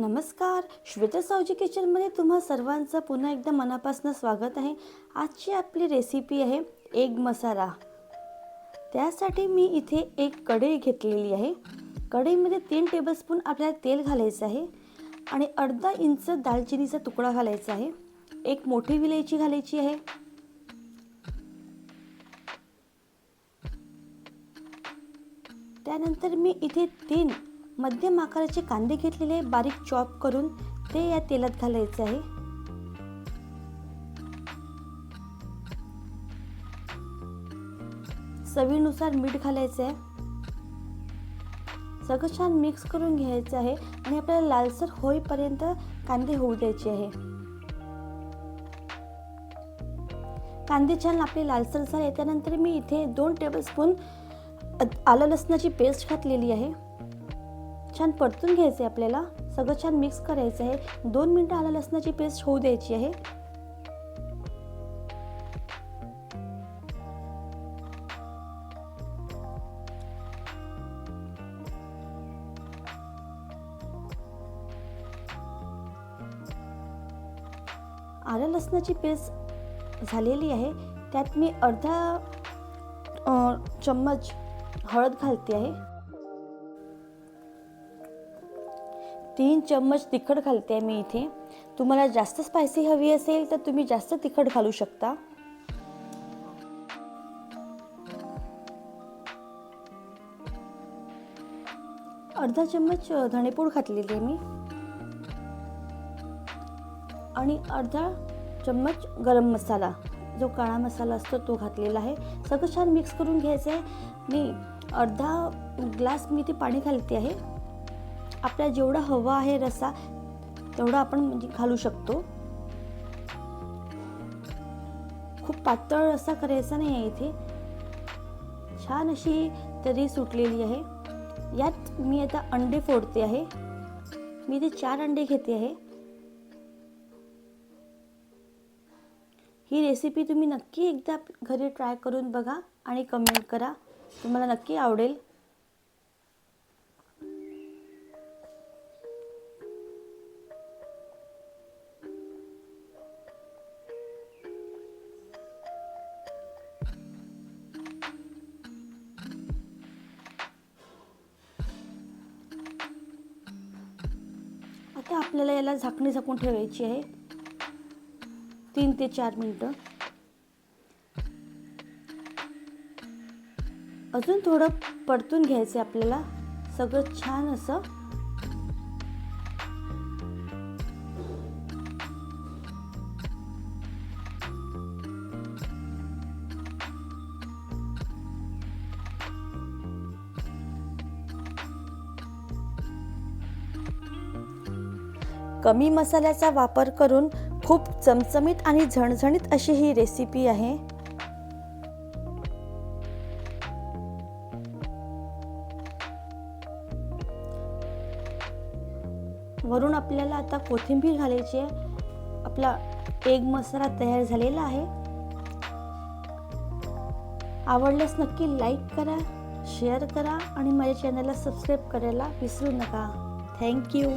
नमस्कार, श्वेता सावजी किचनमध्ये तुम्हा सर्वांचं पुन्हा एकदा मनापासून स्वागत आहे। आजची आपली रेसिपी आहे एग मसाला। त्यासाठी मी इथे एक कढई घेतलेली आहे। कढईमध्ये 3 टेबलस्पून आपल्याला तेल घालायचं आहे आणि अर्धा इंच दालचिनीचा तुकडा घालायचा आहे। एक मोठी विलायची घालायची आहे। त्यानंतर मी इथे 3 मध्यम आकाराचे कांदे घेतलेले बारीक चॉप करून ते या तेलात घालायचे आहे। चवीनुसार मीठ घालायचे आहे। सगळं छान मिक्स करून घ्यायचं आहे आणि आपल्याला लालसर होईपर्यंत कांदे होऊ द्यायचे आहे। कांदे छान आपले लालसर झाले त्यानंतर मी इथे 2 टेबलस्पून आलं लसणाची पेस्ट घातलेली आहे। छान परतून घ्यायचे आपल्याला, सगळं छान मिक्स करायचं आहे। 2 मिनिटं आलं लसणाची पेस्ट होऊ द्यायची आहे। आलं लसणाची पेस्ट झालेली आहे। त्यात मी अर्धा चम्मच हळद घालते आहे। 3 चम्मच तिखट घालते आहे मी इथे। तुम्हाला जास्त स्पायसी हवी असेल तर तुम्ही जास्त तिखट घालू शकता। अर्धा चम्मच धणेपूड घातलेली आहे मी आणि अर्धा चम्मच गरम मसाला, जो काळा मसाला असतो तो घातलेला आहे। सगळं छान मिक्स करून घ्यायचं आहे। मी अर्धा ग्लास मी ते पाणी घालते आहे। आपल्याला जेवढा हवा आहे रस्सा तेवढा आपण घालू शकतो। खूप पातळ रस्सा करायचा नाही आहे इथे। छान अशी तरी सुटलेली आहे। यात मी आता अंडे फोडते आहे। मी इथे 4 अंडे घेते आहे। ही रेसिपी तुम्ही नक्की एकदा घरी ट्राय करून बघा आणि कमेंट करा, तुम्हाला नक्की आवडेल। आता आपल्याला याला झाकणी झाकून ठेवायची आहे 3 ते 4 मिनिटं। अजून थोडं परतून घ्यायचं आपल्याला, सगळं छान असं। कमी मसाल्याचा वापर करून खूप चमचमीत आणि झणझणीत अशी ही रेसिपी आहे। वरून आपल्याला आता कोथिंबीर घालायची आहे। आपला एग मसाला तयार झालेला आहे। आवडल्यास नक्की लाईक करा, शेअर करा आणि माझ्या चॅनलला सबस्क्राईब करायला विसरू नका। Thank you.